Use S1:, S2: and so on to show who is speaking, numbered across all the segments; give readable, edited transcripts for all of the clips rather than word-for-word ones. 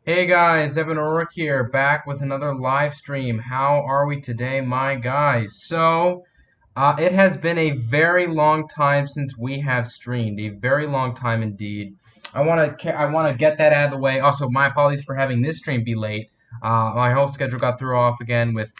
S1: Hey guys, Evan O'Rourke here, back with another live stream. How are we today, my guys? It has been a very long time since we have streamed, a very long time indeed. I want to get that out of the way. Also, my apologies for having this stream be late. My whole schedule got thrown off again with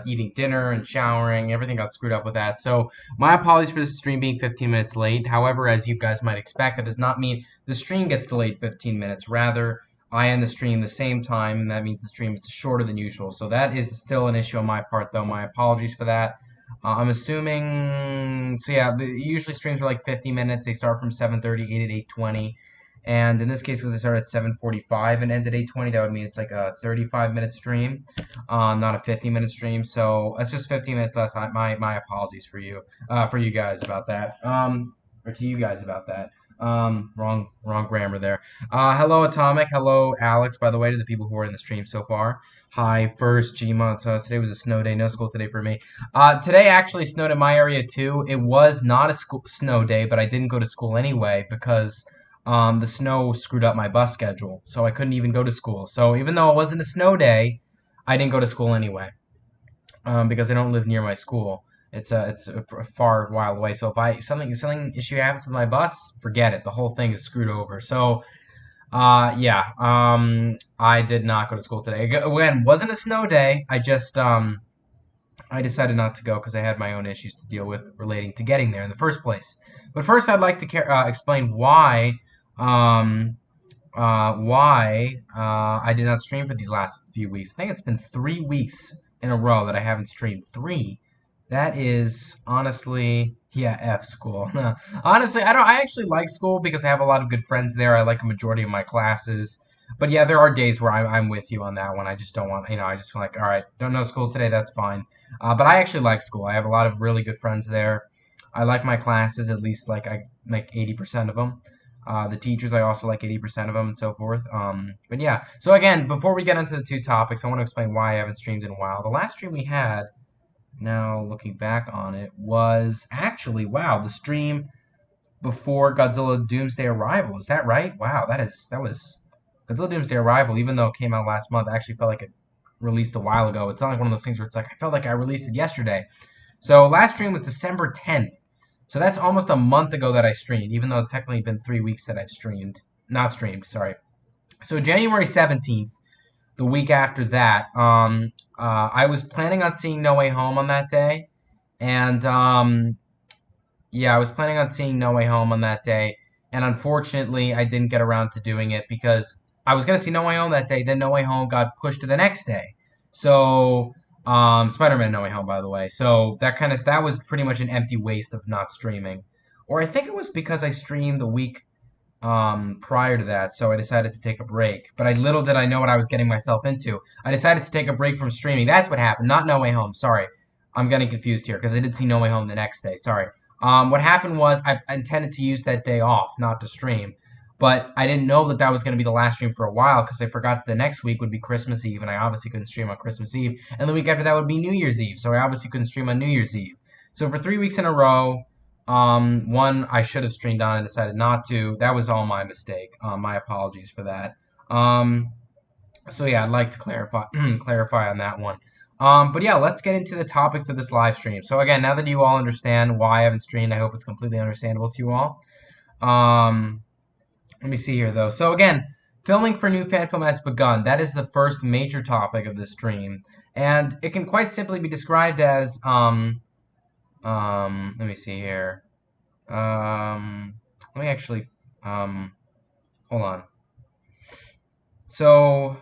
S1: eating dinner and showering. Everything got screwed up with that. So my apologies for the stream being 15 minutes late. However, as you guys might expect, that does not mean the stream gets delayed 15 minutes. Rather, I end the stream the same time, and that means the stream is shorter than usual. So that is still an issue on my part, though. My apologies for that. I'm assuming. So yeah, usually streams are like 50 minutes. They start from 7:30, 8 at 8:20. And in this case, because they started at 7:45 and ended at 8:20, that would mean it's like a 35-minute stream, not a 50-minute stream. So that's just 15 minutes less. My apologies for you guys about that. Or to you guys about that. Wrong grammar there. Hello Atomic. Hello Alex. By the way, to the people who are in the stream so far. Hi, first Gmod. So today was a snow day. No school today for me. Today actually snowed in my area too. It was not a snow day, but I didn't go to school anyway because the snow screwed up my bus schedule, so I couldn't even go to school. So even though it wasn't a snow day, I didn't go to school anyway, because I don't live near my school. It's a far while away. So if something issue happens with my bus, forget it. The whole thing is screwed over. So yeah, I did not go to school today. Again, wasn't a snow day. I decided not to go because I had my own issues to deal with relating to getting there in the first place. But first, I'd like to explain um, why I did not stream for these last few weeks. I think it's been 3 weeks in a row that I haven't streamed. Three. That is honestly, yeah, F school. No, honestly, I don't. I actually like school because I have a lot of good friends there. I like a majority of my classes. But yeah, there are days where I'm with you on that one. I just don't want, I just feel like, all right, don't know school today, that's fine. But I actually like school. I have a lot of really good friends there. I like my classes, at least like I like 80% of them. The teachers, I also like 80% of them and so forth. But yeah, so again, before we get into the two topics, I want to explain why I haven't streamed in a while. The last stream we had, now looking back on it, was actually, wow, the stream before Godzilla Doomsday Arrival. Is that right? Wow, that was Godzilla Doomsday Arrival, even though it came out last month, I actually felt like it released a while ago. It's not like one of those things where it's like I felt like I released it yesterday. So last stream was December 10th. So that's almost a month ago that I streamed, even though it's technically been 3 weeks that I've streamed. Not streamed, sorry. So January 17th, the week after that, I was planning on seeing No Way Home on that day. And yeah, I was planning on seeing No Way Home on that day. And unfortunately, I didn't get around to doing it because I was going to see No Way Home that day. Then No Way Home got pushed to the next day. So Spider-Man No Way Home, by the way. So that was pretty much an empty waste of not streaming. Or I think it was because I streamed the week prior to that, so I decided to take a break. But little did I know what I was getting myself into. I decided to take a break from streaming. That's what happened, not No Way Home. Sorry, I'm getting confused here because I did see No Way Home the next day. Sorry. What happened was I intended to use that day off, not to stream. But I didn't know that that was going to be the last stream for a while because I forgot that the next week would be Christmas Eve, and I obviously couldn't stream on Christmas Eve. And the week after that would be New Year's Eve, so I obviously couldn't stream on New Year's Eve. So for 3 weeks in a row, one I should have streamed on and decided not to. That was all my mistake. My apologies for that. Um, so yeah, I'd like to clarify clarify on that one. But yeah, let's get into the topics of this live stream. So again, now that you all understand why I haven't streamed, I hope it's completely understandable to you all. Um, Let me see here though. So again, filming for new fan film has begun. That is the first major topic of this stream, and it can quite simply be described as let me see here. Let me actually hold on. So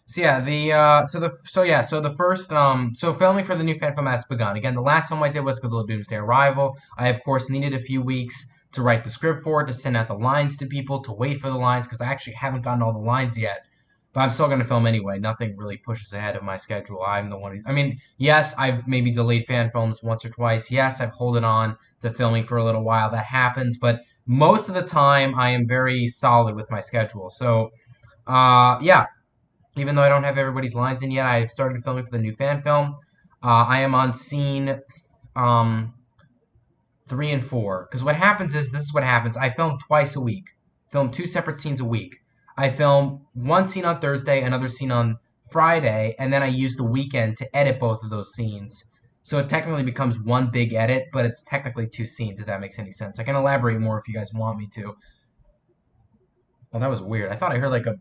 S1: so yeah, the first so filming for the new fan film has begun. Again, the last film I did was Godzilla Doomsday Arrival. I of course needed a few weeks to write the script for it, to send out the lines to people, to wait for the lines because I actually haven't gotten all the lines yet. But I'm still gonna film anyway. Nothing really pushes ahead of my schedule. I'm the one. I mean, yes, I've maybe delayed fan films once or twice. Yes, I've holded on to filming for a little while. That happens, but most of the time I am very solid with my schedule. So, yeah, even though I don't have everybody's lines in yet, I've started filming for the new fan film. I am on scene um, 3 and 4. Because what happens is, this is what happens. I film twice a week. Film two separate scenes a week. I film one scene on Thursday, another scene on Friday, and then I use the weekend to edit both of those scenes. So it technically becomes one big edit, but it's technically two scenes, if that makes any sense. I can elaborate more if you guys want me to. Well, that was weird. I thought I heard like a.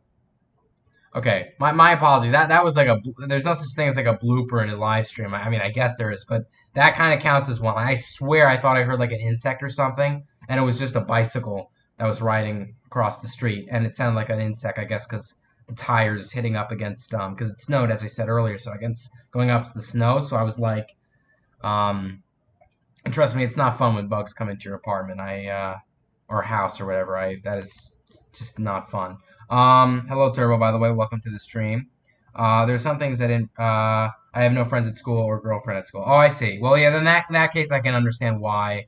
S1: Okay, my apologies. That was like a. There's no such thing as like a blooper in a live stream. I mean, I guess there is, but that kind of counts as one. I swear I thought I heard like an insect or something, and it was just a bicycle that was riding across the street, and it sounded like an insect, I guess, because the tires hitting up against because it snowed, as I said earlier, so against going up to the snow. So I was like, and trust me, it's not fun when bugs come into your apartment. Or house or whatever. That is just not fun. Hello Turbo, by the way. Welcome to the stream. There's some things I have no friends at school or girlfriend at school. Oh, I see. Well, yeah. Then in that case, I can understand why.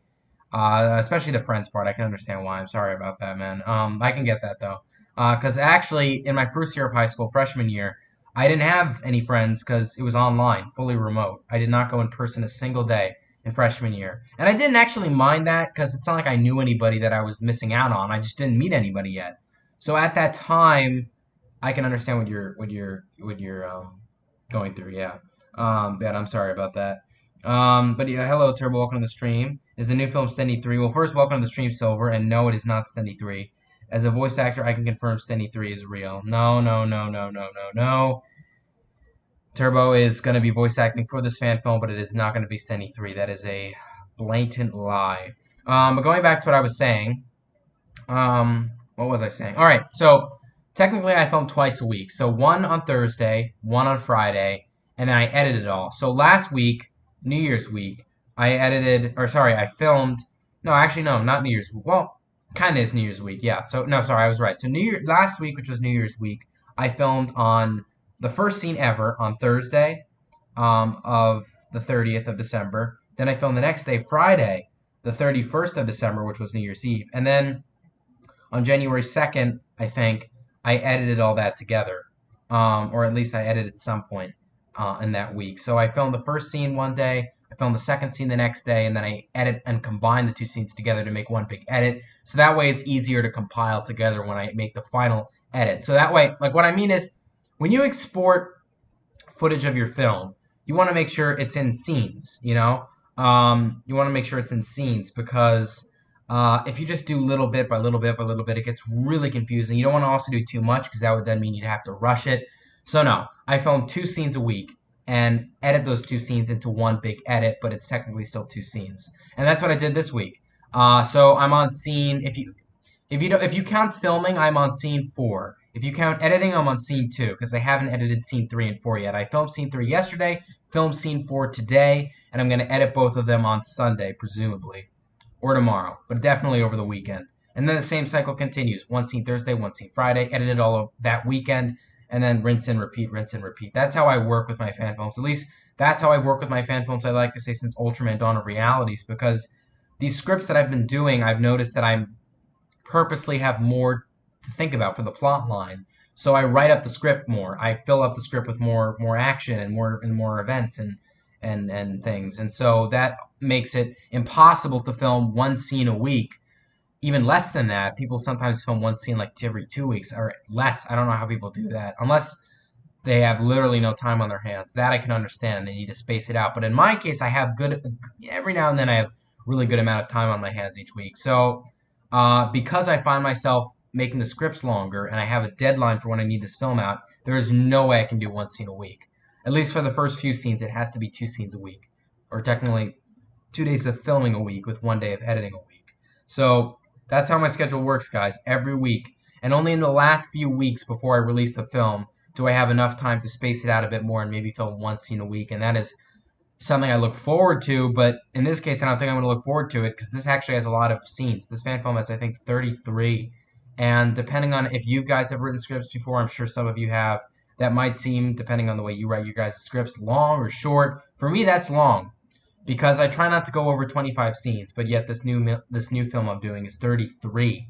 S1: Especially the friends part, I can understand why. I'm sorry about that, man. I can get that though. Because actually, in my first year of high school, freshman year, I didn't have any friends because it was online, fully remote. I did not go in person a single day in freshman year. And I didn't actually mind that because it's not like I knew anybody that I was missing out on. I just didn't meet anybody yet. So at that time, I can understand what you're going through. Yeah. But I'm sorry about that. But yeah, hello Turbo, welcome to the stream. Is the new film Stendy 3? Well, first, welcome to the stream, Silver, and no, it is not Stendy 3. As a voice actor, I can confirm Stendy 3 is real. No, no, no, no, no, no, no. Turbo is going to be voice acting for this fan film, but it is not going to be Stendy 3. That is a blatant lie. But going back to what I was saying, what was I saying? All right, so technically I film twice a week. So one on Thursday, one on Friday, and then I edit it all. So last week, New Year's week, I filmed. No, actually, no, not New Year's. Well, kind of is New Year's week. Yeah. So no, sorry, I was right. So last week, which was New Year's week, I filmed on the first scene ever on Thursday, of the 30th of December. Then I filmed the next day, Friday, the 31st of December, which was New Year's Eve, and then on January 2nd, I think I edited all that together, or at least I edited some point in that week. So I filmed the first scene one day, I filmed the second scene the next day, and then I edit and combine the two scenes together to make one big edit. So that way it's easier to compile together when I make the final edit. So that way, like what I mean is, when you export footage of your film, you want to make sure it's in scenes, you know? You want to make sure it's in scenes because if you just do little bit by little bit by little bit, it gets really confusing. You don't want to also do too much because that would then mean you'd have to rush it. So no, I film two scenes a week and edit those two scenes into one big edit, but it's technically still two scenes. And that's what I did this week. So I'm on scene. If you count filming, I'm on scene 4. If you count editing, I'm on scene 2 because I haven't edited scene 3 and 4 yet. I filmed scene 3 yesterday, filmed scene 4 today, and I'm going to edit both of them on Sunday, presumably, or tomorrow, but definitely over the weekend. And then the same cycle continues. One scene Thursday, one scene Friday, edited all of that weekend, and then rinse and repeat, rinse and repeat. That's how I work with my fan films. At least that's how I work with my fan films, I like to say, since Ultraman Dawn of Realities, because these scripts that I've been doing, I've noticed that I'm purposely have more to think about for the plot line. So I write up the script more. I fill up the script with more action and more events and things. And so that makes it impossible to film one scene a week. Even less than that. People sometimes film one scene like every 2 weeks or less. I don't know how people do that. Unless they have literally no time on their hands. That I can understand. They need to space it out. But in my case, I have every now and then I have really good amount of time on my hands each week. So because I find myself making the scripts longer and I have a deadline for when I need this film out, there is no way I can do one scene a week. At least for the first few scenes, it has to be 2 scenes a week. Or technically, 2 days of filming a week with 1 day of editing a week. So that's how my schedule works, guys, every week. And only in the last few weeks before I release the film do I have enough time to space it out a bit more and maybe film one scene a week. And that is something I look forward to, but in this case, I don't think I'm going to look forward to it because this actually has a lot of scenes. This fan film has, I think, 33. And depending on if you guys have written scripts before, I'm sure some of you have, that might seem, depending on the way you write your guys' scripts, long or short. For me, that's long because I try not to go over 25 scenes, but yet this new film I'm doing is 33.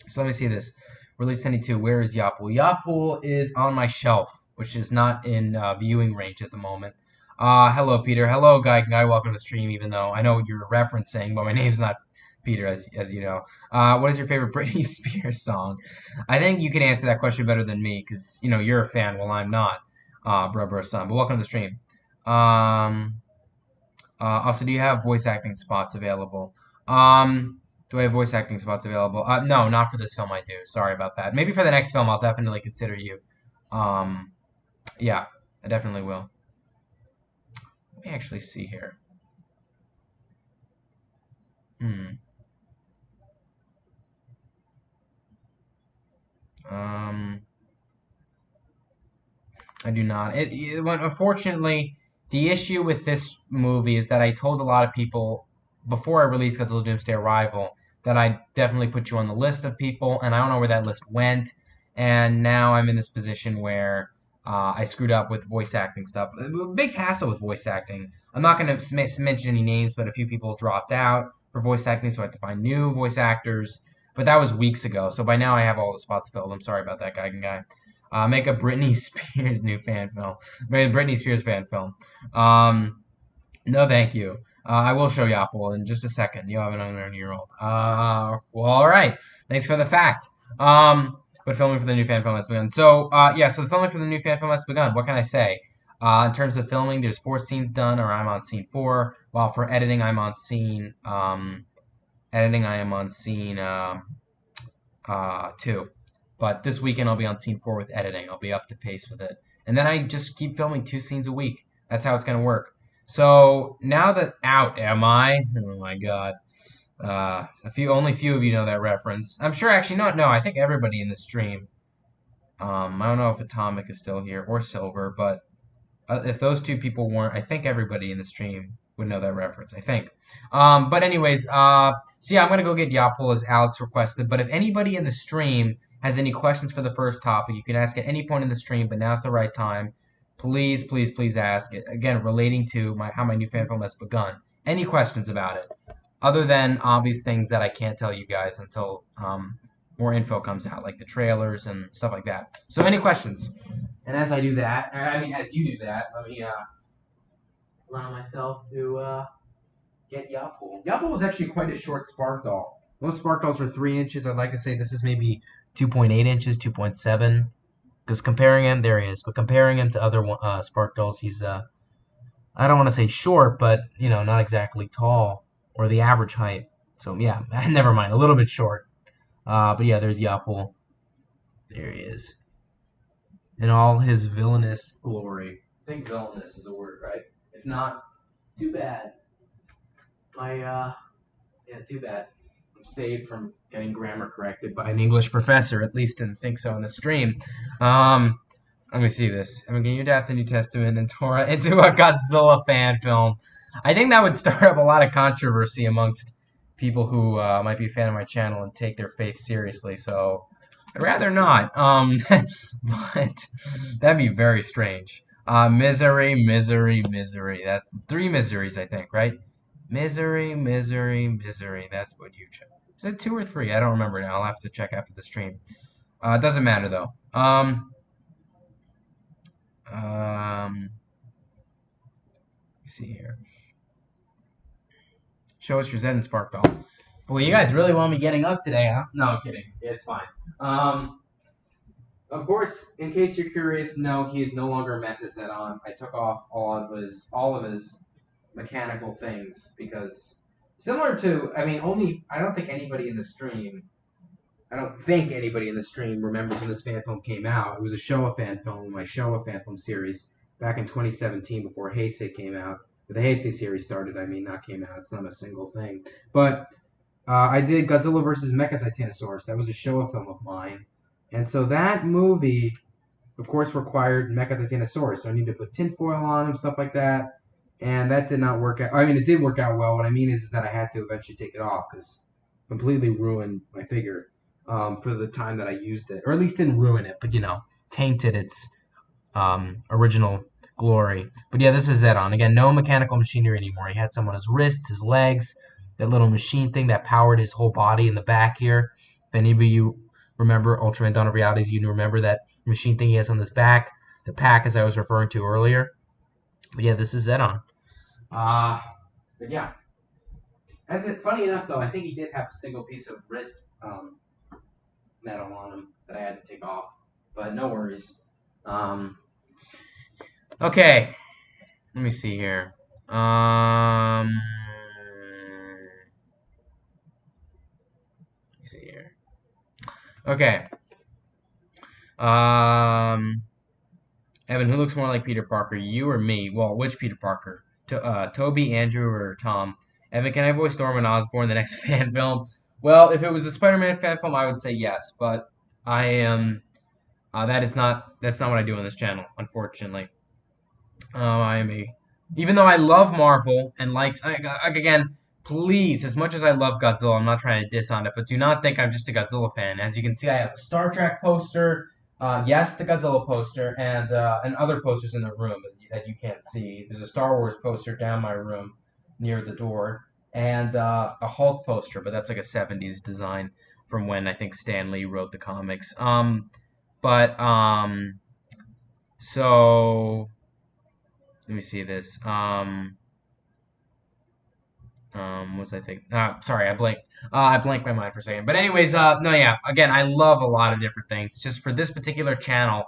S1: So let me see this. Release 22. Where is Yapul? Yapul is on my shelf, which is not in viewing range at the moment. Hello, Peter. Hello, Guy. Welcome to the stream, even though I know you're referencing, but my name's not Peter, as you know. What is your favorite Britney Spears song? I think you can answer that question better than me because you know you're a fan, while I'm not. Bro, son. But welcome to the stream. Um, Also, do you have voice acting spots available? Do I have voice acting spots available? No, not for this film. I do. Sorry about that. Maybe for the next film, I'll definitely consider you. Um, yeah, I definitely will. Let me actually see here. Hmm. Um, I do not. Unfortunately, the issue with this movie is that I told a lot of people before I released Godzilla Doomsday Arrival that I definitely put you on the list of people, and I don't know where that list went. And now I'm in this position where I screwed up with voice acting stuff. Big hassle with voice acting. I'm not going to mention any names, but a few people dropped out for voice acting, so I had to find new voice actors. But that was weeks ago, so by now I have all the spots filled. I'm sorry about that, guy. Make a Britney Spears new fan film. Britney Spears fan film. No, thank you. I will show Yapple in just a second. You have an 11-year-old. Well, all right. Thanks for the fact. But filming for the new fan film has begun. So, yeah. So the filming for the new fan film has begun. What can I say? In terms of filming, there's 4 scenes done, or I'm on scene 4. While for editing, I'm on scene. Editing, I am on scene 2. But this weekend I'll be on scene 4 with editing. I'll be up to pace with it. And then I just keep filming 2 scenes a week. That's how it's going to work. So now that out am I? Oh my god. Only few of you know that reference. I'm sure actually no, I think everybody in the stream. I don't know if Atomic is still here or Silver, but if those two people weren't, I think everybody in the stream would know that reference. I think. But anyways, so yeah, I'm gonna go get Yapple as Alex requested. But if anybody in the stream has any questions for the first topic, you can ask at any point in the stream. But now's the right time. Please, please, please ask it. Again, relating to how my new fan film has begun. Any questions about it, other than obvious things that I can't tell you guys until more info comes out, like the trailers and stuff like that. So, any questions? And as I do that, as you do that, let me allow myself to get Yapple. Yapple was actually quite a short Spark doll. Most Spark dolls are 3 inches. I'd like to say this is maybe 2.8 inches, 2.7. Because comparing him, there he is. But comparing him to other Spark dolls, he's I don't want to say short, but you know, not exactly tall or the average height. So yeah, never mind, a little bit short. But yeah, there's Yapple. There he is. In all his villainous glory. I think villainous is a word, right? If not, too bad. Yeah, too bad. I'm saved from getting grammar corrected by an English professor. At least didn't think so in the stream. Let me see this. Can you adapt the New Testament and Torah into a Godzilla fan film? I think that would start up a lot of controversy amongst people who might be a fan of my channel and take their faith seriously. So I'd rather not. But that'd be very strange. Misery, misery, misery. That's 3 miseries, I think, right? Misery, misery, misery. That's what you check. Is it 2 or 3? I don't remember now. I'll have to check after the stream. It doesn't matter though. Let me see here. Show us your Zen and Spark doll. Boy, you guys really want me getting up today, huh? No, I'm kidding. It's fine. Of course, in case you're curious, no, he is no longer Metazedon. I took off all of his mechanical things because similar to, I don't think anybody in the stream remembers when this fan film came out. It was a Showa fan film, my Showa fan film series back in 2017 before Heisei came out. But the Heisei series started, not came out. It's not a single thing. But I did Godzilla vs. Mecha-Titanosaurus. That was a Showa film of mine. And so that movie, of course, required Mecha-Titanosaurus. So I needed to put tinfoil on him, stuff like that. And that did not work out. It did work out well. What I mean is that I had to eventually take it off because completely ruined my figure for the time that I used it. Or at least didn't ruin it, but, tainted its original glory. But yeah, this is Zedon. Again, no mechanical machinery anymore. He had some on his wrists, his legs, that little machine thing that powered his whole body in the back here. If any of you remember Ultraman Dawn of Realities, you remember that machine thing he has on his back, the pack as I was referring to earlier. But yeah, this is Zedon. But yeah. As it funny enough though, I think he did have a single piece of wrist metal on him that I had to take off, but no worries. Okay, let me see here. Let me see here. Okay. Evan, who looks more like Peter Parker, you or me? Well, which Peter Parker? Toby, Andrew, or Tom? Evan, can I voice Norman Osborn in the next fan film? Well, if it was a Spider-Man fan film, I would say yes, but I am. That's not what I do on this channel, unfortunately. I am a. Even though I love Marvel and again, please, as much as I love Godzilla, I'm not trying to diss on it, but do not think I'm just a Godzilla fan. As you can see, I have a Star Trek poster. Yes, the Godzilla poster, and other posters in the room that you can't see. There's a Star Wars poster down my room near the door, and a Hulk poster, but that's like a '70s design from when I think Stan Lee wrote the comics. But so let me see this. What's I think? Sorry, I blanked. I blanked my mind for a second. But anyways, no, yeah. Again, I love a lot of different things. Just for this particular channel,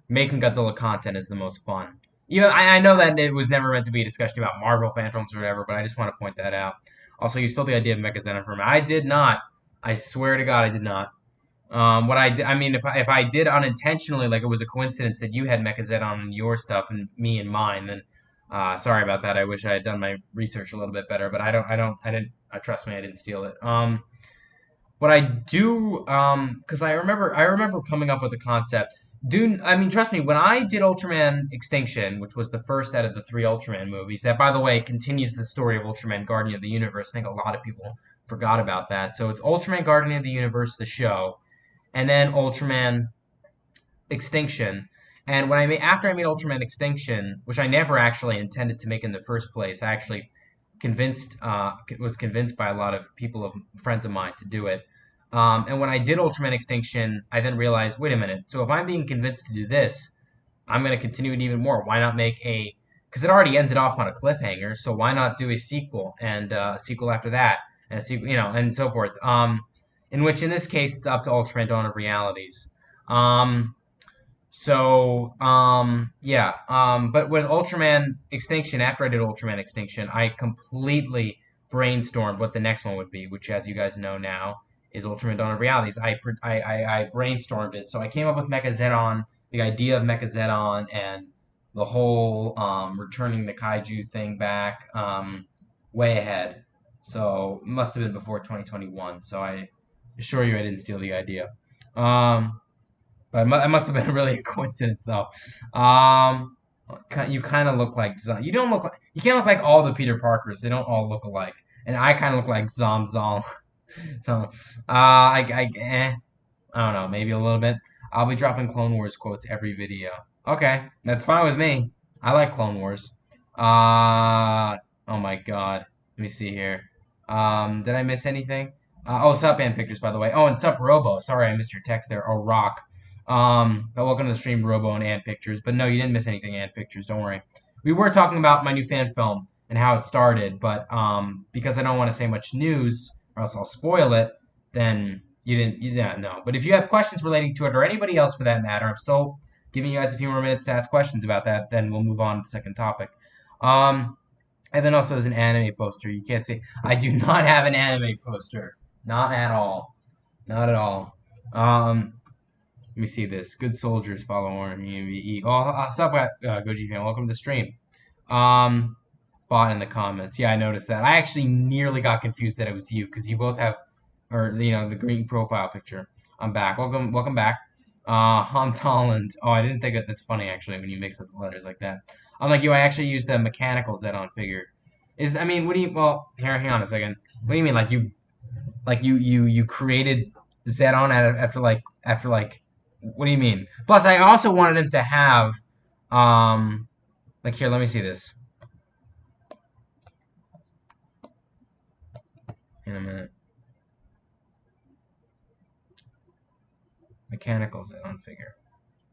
S1: making Godzilla content is the most fun. I know that it was never meant to be a discussion about Marvel fan films or whatever, but I just want to point that out. Also, you stole the idea of Mecha from me. I did not. I swear to God, I did not. What I did, I mean, if I did unintentionally, like it was a coincidence that you had Mecha on your stuff and me and mine, then sorry about that. I wish I had done my research a little bit better, but I didn't. Trust me, I didn't steal it. What I do, because I remember coming up with the concept. I mean, trust me, when I did Ultraman Extinction, which was the first out of the 3 Ultraman movies, that by the way continues the story of Ultraman Guardian of the Universe. I think a lot of people forgot about that. So it's Ultraman Guardian of the Universe, the show, and then Ultraman Extinction. And after I made Ultraman Extinction, which I never actually intended to make in the first place, I actually was convinced by a lot of friends of mine, to do it. And when I did Ultraman Extinction, I then realized, wait a minute. So if I'm being convinced to do this, I'm going to continue it even more. Why not make because it already ended off on a cliffhanger. So why not do a sequel and a sequel after that, and a sequel, and so forth. In this case, it's up to Ultraman Dawn of Realities. Yeah. But with Ultraman Extinction, after I did Ultraman Extinction, I completely brainstormed what the next one would be, which, as you guys know now, is Ultraman Dawn of Realities. I brainstormed it, so I came up with Mecha the idea of Mecha and the whole returning the kaiju thing back way ahead. So it must have been before 2021. So I assure you, I didn't steal the idea. But it must have been really a coincidence, though. You kind of look like you don't look like you can't look like all the Peter Parkers. They don't all look alike, and I kind of look like Zom. So, I don't know, maybe a little bit. I'll be dropping Clone Wars quotes every video. Okay, that's fine with me. I like Clone Wars. Oh my God. Let me see here. Did I miss anything? Oh, sup, and pictures, by the way. Oh, and sup, Robo. Sorry, I missed your text there. Oh, Rock. But welcome to the stream, Robo and Ant Pictures. But no, you didn't miss anything, Ant Pictures. Don't worry. We were talking about my new fan film and how it started, but because I don't want to say much news, or else I'll spoil it, then you didn't know. But if you have questions relating to it, or anybody else for that matter, I'm still giving you guys a few more minutes to ask questions about that. Then we'll move on to the second topic. And then also as an anime poster, you can't see. I do not have an anime poster. Not at all. Not at all. Let me see this. Good soldiers follow Army. Oh, what's up, Goji fan? Welcome to the stream. Bot in the comments. Yeah, I noticed that. I actually nearly got confused that it was you, because you both have, the green profile picture. I'm back. Welcome back. Tom Holland. Oh, I didn't think that's funny, actually, when you mix up the letters like that. Unlike you, I actually used a mechanical Zedon figure. What do you, well, hang on a second. What do you mean, you created Zedon after what do you mean? Plus, I also wanted him to have, here, let me see this. In a minute. Mechanical Zedon figure.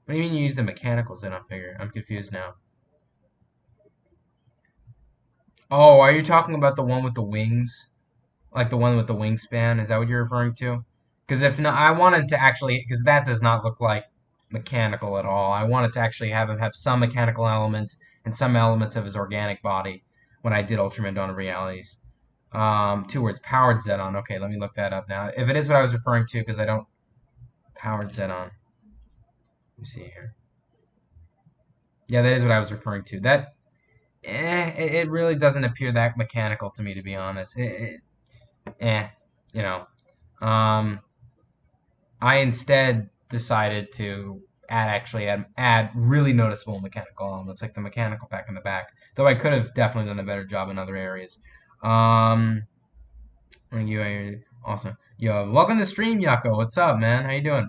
S1: What do you mean you used the mechanical Zedon figure? I'm confused now. Oh, are you talking about the one with the wings? Like the one with the wingspan? Is that what you're referring to? Because if not, I wanted to actually, because that does not look like mechanical at all. I wanted to actually have him have some mechanical elements and some elements of his organic body when I did Ultraman Dawn of Realities. Two words, powered Zenon. Okay, let me look that up now. If it is what I was referring to, because I don't powered Zenon. Let me see here. Yeah, that is what I was referring to. That, it really doesn't appear that mechanical to me, to be honest. Eh, you know. Um, I instead decided to add really noticeable mechanical elements, like the mechanical pack in the back. Though I could have definitely done a better job in other areas. Thank you. Awesome. Yo, welcome to the stream, Yako. What's up, man? How you doing?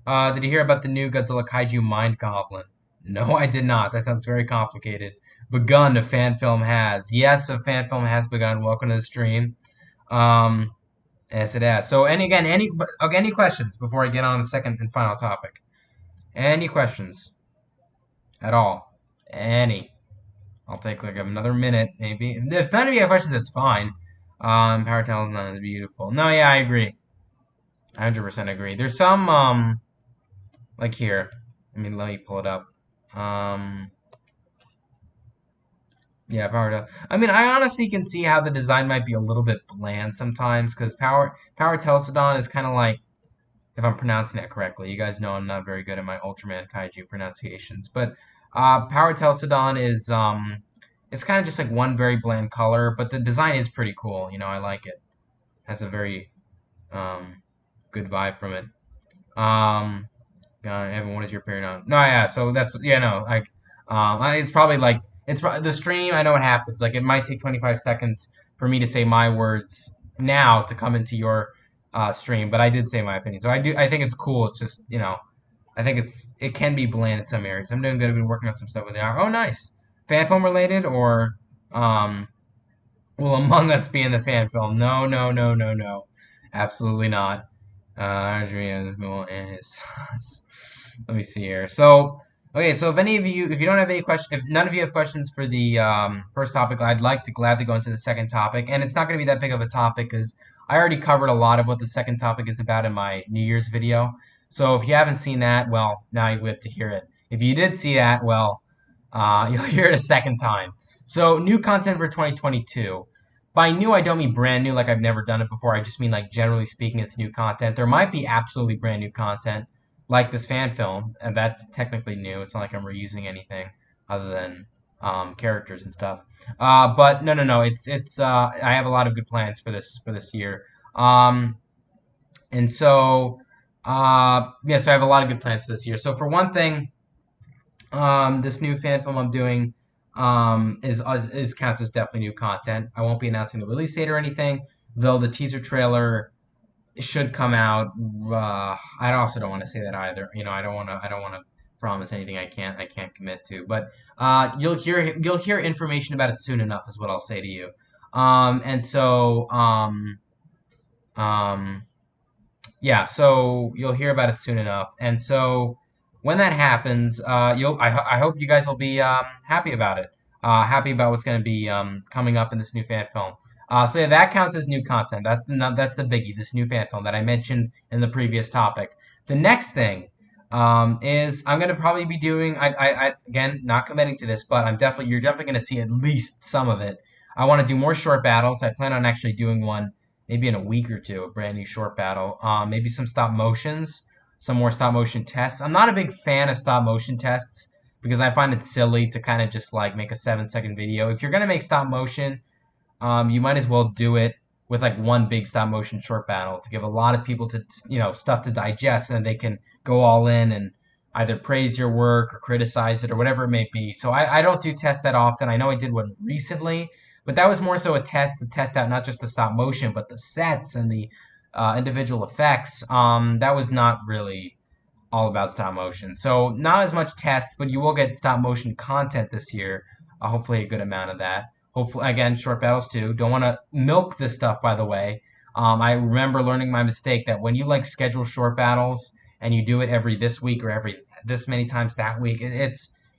S1: Did you hear about the new Godzilla Kaiju Mind Goblin? No, I did not. That sounds very complicated. Begun, a fan film has. Yes, a fan film has begun. Welcome to the stream. Um, yes, it has. So, and again, any questions before I get on the second and final topic? Any questions at all? Any? I'll take like another minute, maybe. If none of you have questions, that's fine. Power Talisman is beautiful. No, yeah, I agree. 100% agree. There's some, like here. Let me pull it up. Yeah, I honestly can see how the design might be a little bit bland sometimes, because Power Telsidon is kind of like, if I'm pronouncing that correctly. You guys know I'm not very good at my Ultraman Kaiju pronunciations, but Power Telsidon is it's kind of just like one very bland color, but the design is pretty cool. I like it. Has a very good vibe from it. Evan, what is your opinion on? No, yeah. So that's no. It's probably like the stream. I know what happens. Like it might take 25 seconds for me to say my words now to come into your stream, but I did say my opinion. So I think it's cool. It's just I think it can be bland in some areas. I'm doing good. I've been working on some stuff with it. Oh, nice. Fan film related or will Among Us be in the fan film? No, no, no, no, no. Absolutely not. Is let me see here. So, okay, so if you don't have any questions, if none of you have questions for the first topic, I'd like to gladly go into the second topic. And it's not going to be that big of a topic because I already covered a lot of what the second topic is about in my New Year's video. So if you haven't seen that, well, now you get to hear it. If you did see that, well, you'll hear it a second time. So, new content for 2022. By new, I don't mean brand new, like I've never done it before. I just mean, like, generally speaking, it's new content. There might be absolutely brand new content, like this fan film, and that's technically new. It's not like I'm reusing anything other than characters and stuff. But no, no, no. It's. I have a lot of good plans for this year. And so, yeah. So I have a lot of good plans for this year. So for one thing, this new fan film I'm doing is counts as definitely new content. I won't be announcing the release date or anything, though the teaser trailer should come out. I also don't want to say that either. I don't want to promise anything I can't commit to. But you'll hear information about it soon enough, is what I'll say to you. And so yeah, so you'll hear about it soon enough. And so when that happens, I hope you guys will be happy about it. Happy about what's going to be coming up in this new fan film. So yeah, that counts as new content. That's the biggie. This new fan film that I mentioned in the previous topic. The next thing is I'm going to probably be doing. I again not committing to this, but you're definitely going to see at least some of it. I want to do more short battles. I plan on actually doing one maybe in a week or two, a brand new short battle. Maybe some stop motions, some more stop motion tests. I'm not a big fan of stop motion tests because I find it silly to kind of just like make a 7-second video. If you're gonna make stop motion, you might as well do it with like one big stop motion short battle to give a lot of people to stuff to digest, and then they can go all in and either praise your work or criticize it or whatever it may be. So I don't do tests that often. I know I did one recently, but that was more so a test to test out not just the stop motion, but the sets and the individual effects. That was not really all about stop motion. So not as much tests, but you will get stop motion content this year. Hopefully a good amount of that. Hopefully, again, short battles too. Don't want to milk this stuff, by the way. I remember learning my mistake that when you like schedule short battles and you do it every this week or every this many times that week, it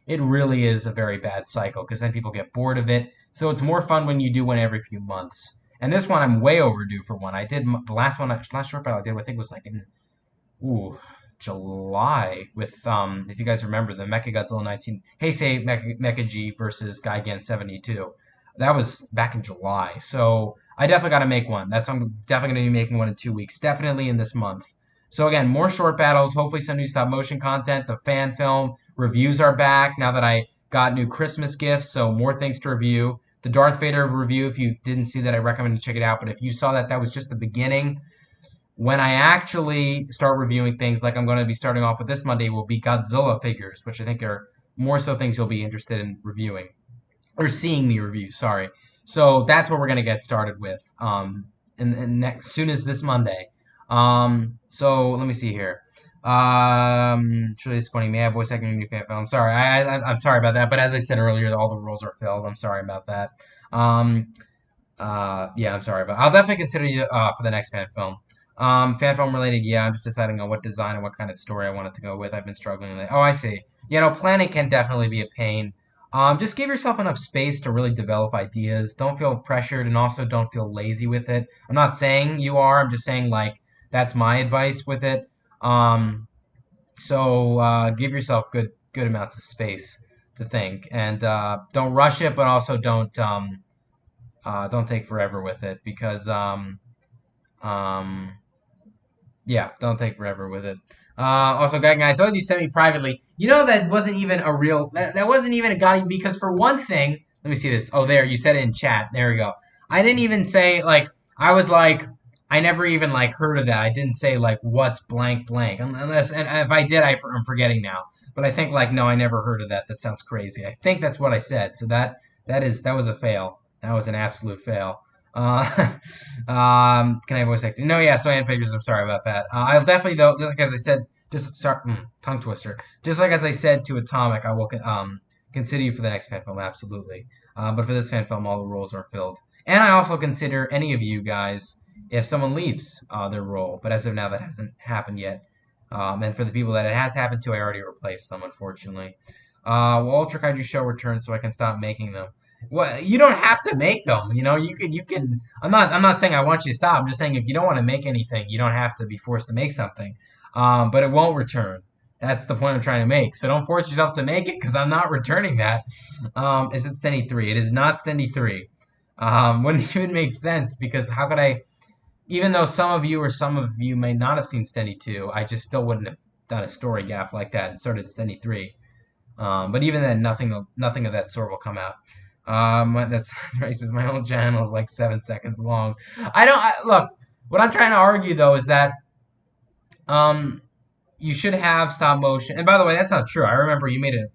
S1: really is a very bad cycle because then people get bored of it. So it's more fun when you do one every few months. And this one I'm way overdue for one. I did the last short battle I did, I think was like in July with if you guys remember the Mechagodzilla 19 Heisei Mecha G versus Gigan 72. That was back in July. So I definitely got to make one. I'm definitely going to be making one in 2 weeks. Definitely in this month. So again, more short battles. Hopefully some new stop motion content. The fan film reviews are back now that I got new Christmas gifts. So more things to review. The Darth Vader review, if you didn't see that, I recommend you check it out. But if you saw that, that was just the beginning. When I actually start reviewing things, like I'm going to be starting off with this Monday, will be Godzilla figures, which I think are more so things you'll be interested in reviewing or seeing me review. Sorry. So that's what we're gonna get started with. And next soon as this Monday. So let me see here. It's really disappointing. May I have voice acting in a new fan film? I'm sorry. I'm sorry about that. But as I said earlier, all the roles are filled. I'm sorry about that. Yeah, I'm sorry, but I'll definitely consider you for the next fan film. Fan film related, yeah, I'm just deciding on what design and what kind of story I want it to go with. I've been struggling with it. Oh, I see. You know, planning can definitely be a pain. Just give yourself enough space to really develop ideas. Don't feel pressured and also don't feel lazy with it. I'm not saying you are. I'm just saying, like, that's my advice with it. So give yourself good amounts of space to think, and don't rush it, but also don't take forever with it because um, yeah, don't take forever with it. Also, guys, I saw you sent me privately. You know that wasn't even a real. That wasn't even a Gotti because for one thing, let me see this. Oh, there you said it in chat. There we go. I didn't even say like I was like I never even like heard of that. I didn't say like what's blank blank unless and if I did, I'm forgetting now. But I think like no, I never heard of that. That sounds crazy. I think that's what I said. So that was a fail. That was an absolute fail. Uh, can I voice acting? No, yeah, so hand pictures. I'm sorry about that. I'll definitely though, like as I said, just start tongue twister. Just like as I said to Atomic, I will consider you for the next fan film, absolutely. But for this fan film, all the roles are filled, and I also consider any of you guys if someone leaves their role. But as of now, that hasn't happened yet. And for the people that it has happened to, I already replaced them, unfortunately. Will Ultra Kaiju Show return so I can stop making them? Well, you don't have to make them. You know, you can. I'm not saying I want you to stop. I'm just saying if you don't want to make anything, you don't have to be forced to make something. But it won't return. That's the point I'm trying to make. So don't force yourself to make it because I'm not returning that. Is it Stendy 3? It is not Stendy 3. Wouldn't even make sense because how could I? Even though some of you may not have seen Stendy 2, I just still wouldn't have done a story gap like that and started Stendy 3. But even then, nothing of that sort will come out. That's racist. My own channel is like 7 seconds long. Look. What I'm trying to argue though is that um, you should have stop motion. And by the way, that's not true. I remember you made a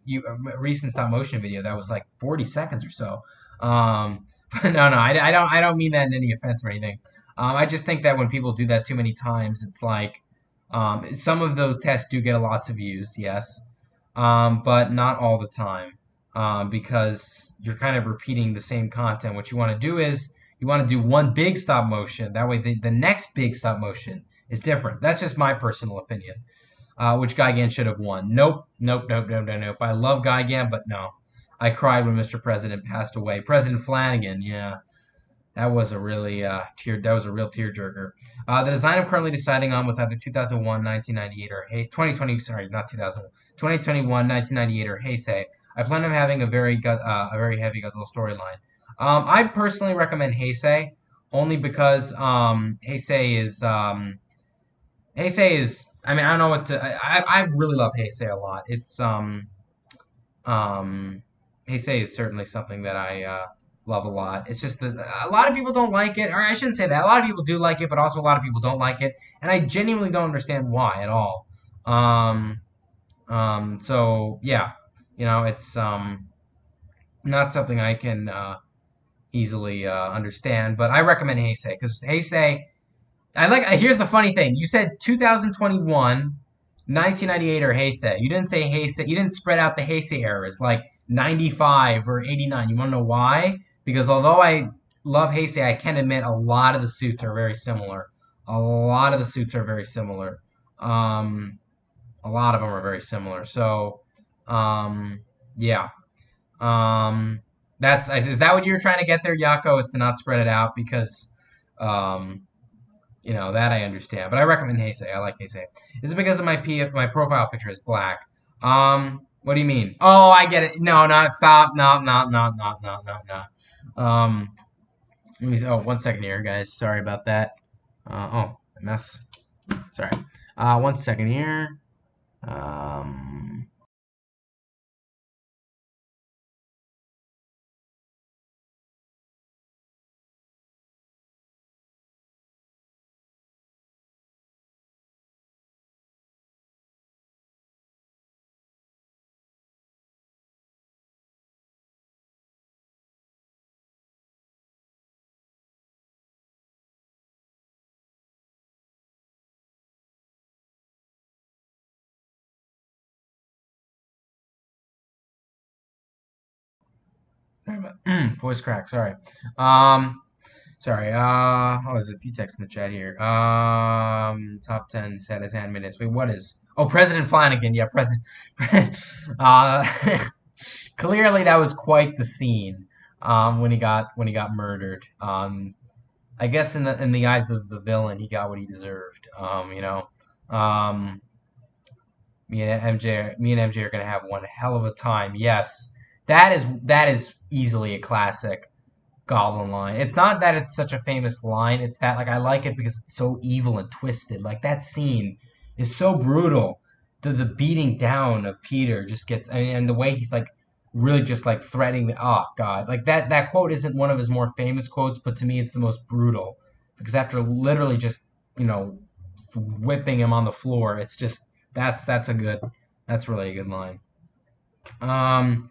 S1: recent stop motion video that was like 40 seconds or so. But no, I don't mean that in any offense or anything. I just think that when people do that too many times, it's like some of those tests do get lots of views, yes, but not all the time because you're kind of repeating the same content. What you want to do is you want to do one big stop motion. That way, the next big stop motion is different. That's just my personal opinion. Which Gigan should have won. Nope. I love Gigan, but no. I cried when Mr. President passed away. President Flanagan, yeah. That was a really that was a real tearjerker. The design I'm currently deciding on was either 2001, 1998, or 2020. Sorry, not 2001. 2021, 1998, or Heisei. I plan on having a very heavy Godzilla storyline. I personally recommend Heisei only because Heisei is. I mean, I don't know what to. I really love Heisei a lot. It's Heisei is certainly something that I love a lot. It's just that a lot of people don't like it, or I shouldn't say that. A lot of people do like it, but also a lot of people don't like it, and I genuinely don't understand why at all. So yeah, you know, it's not something I can easily understand, but I recommend Heisei because Heisei. I like. Here's the funny thing: you said 2021, 1998, or Heisei. You didn't say Heisei. You didn't spread out the Heisei eras like 95 or 89. You want to know why? Because although I love Heisei, I can admit a lot of the suits are very similar. A lot of the suits are very similar. Um, a lot of them are very similar. So, yeah. That's is that what you're trying to get there, Yako? Is to not spread it out because You know, that I understand. But I recommend Heisei. I like Heisei. Is it because of my profile picture is black? What do you mean? Oh, I get it. No, no, stop. No, no, no, no, no, no, no. Let me see. Oh, 1 second here, guys. Sorry about that. Oh, mess. Sorry. 1 second here. Um, voice crack. Sorry. Um, Sorry. Oh, there's a few texts in the chat here. Top 10 saddest animators. Wait, what is? Oh, President Flanagan. Yeah, President. uh, Clearly that was quite the scene. When he got murdered. I guess in the eyes of the villain, he got what he deserved. You know. Um, me and MJ are gonna have one hell of a time. Yes, that is easily a classic Goblin line. It's not that it's such a famous line. It's that like I like it because it's so evil and twisted. Like that scene is so brutal. The beating down of Peter just gets and the way he's like really just like threatening the oh god. Like that quote isn't one of his more famous quotes, but to me it's the most brutal. Because after literally just, you know, whipping him on the floor, it's just that's really a good line. Um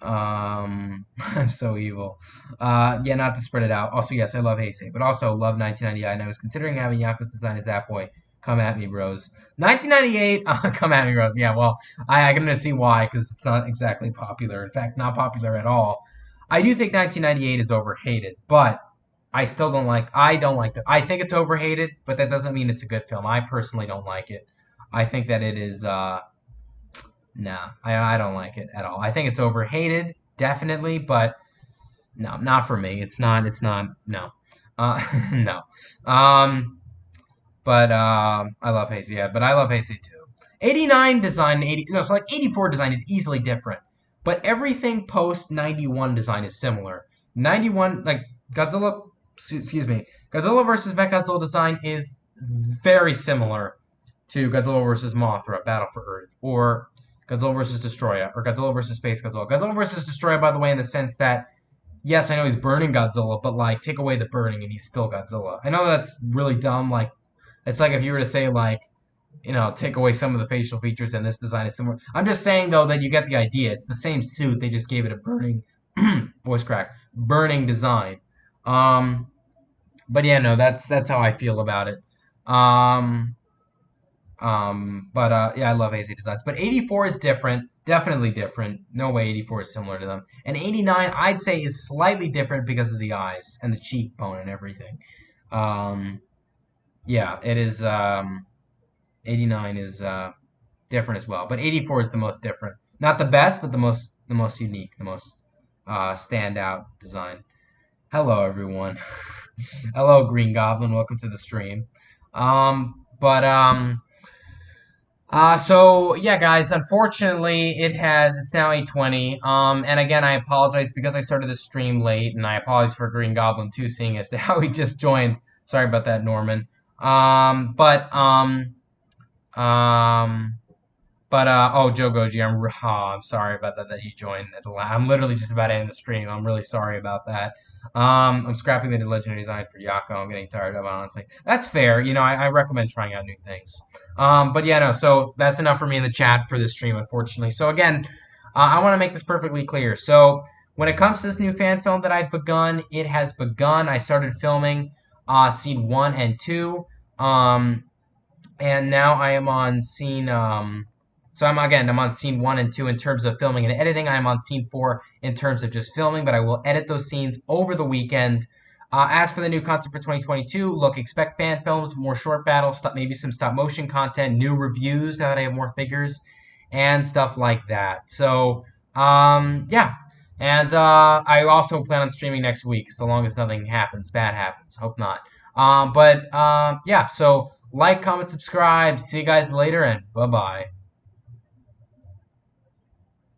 S1: I'm so evil. Yeah, not to spread it out. Also, yes, I love Heisei, but also love 1998. I was considering having Yako's design as that boy. Come at me, bros. 1998, come at me, bros. Yeah, well, I'm gonna see why, because it's not exactly popular. In fact, not popular at all. I do think 1998 is overhated, but I don't like it. I think it's overhated, but that doesn't mean it's a good film. I personally don't like it. I think that it is, nah, I don't like it at all. I think it's overhated, definitely, but no, not for me. It's not, no. No. Um, but I love Hasty, yeah, but I love Hasty too. 89 design, 80, no, so like 84 design is easily different, but everything post 91 design is similar. 91, like Godzilla, excuse me, Godzilla versus Mechagodzilla design is very similar to Godzilla versus Mothra, Battle for Earth, or Godzilla versus Destroya, or Godzilla versus Space Godzilla. Godzilla versus Destroya, by the way, in the sense that, yes, I know he's burning Godzilla, but like, take away the burning and he's still Godzilla. I know that's really dumb. Like, it's like if you were to say, like, you know, take away some of the facial features and this design is similar. I'm just saying, though, that you get the idea. It's the same suit. They just gave it a burning, voice crack, burning design. Um, but yeah, no, that's how I feel about it. Um, but yeah, I love Hazy designs. But 84 is different, definitely different. No way 84 is similar to them. And 89, I'd say, is slightly different because of the eyes and the cheekbone and everything. Um, yeah, it is. 89 is different as well, but 84 is the most different. Not the best, but the most unique, the most standout design. Hello, everyone. Hello, Green Goblin. Welcome to the stream. But so yeah, guys. Unfortunately, it's now 8:20. And again, I apologize because I started the stream late, and I apologize for Green Goblin too, seeing as to how he just joined. Sorry about that, Norman. But um, oh, Joe Goji, I'm sorry about that you joined at the I'm literally just about to end the stream. I'm really sorry about that. I'm scrapping the legendary design for Yako. I'm getting tired of it, honestly. That's fair. You know, I recommend trying out new things. But yeah, no, so that's enough for me in the chat for this stream, unfortunately. So again, I want to make this perfectly clear. So when it comes to this new fan film that I've begun, it has begun. I started filming scene 1 and 2. And now I am on scene so I'm on scene 1 and 2 in terms of filming and editing. I'm on scene 4 in terms of just filming, but I will edit those scenes over the weekend. As for the new content for 2022, look, expect fan films, more short battles, maybe some stop motion content, new reviews now that I have more figures, and stuff like that. So yeah, And I also plan on streaming next week, so long as nothing happens, bad happens. Hope not. Yeah, so like, comment, subscribe. See you guys later, and bye-bye.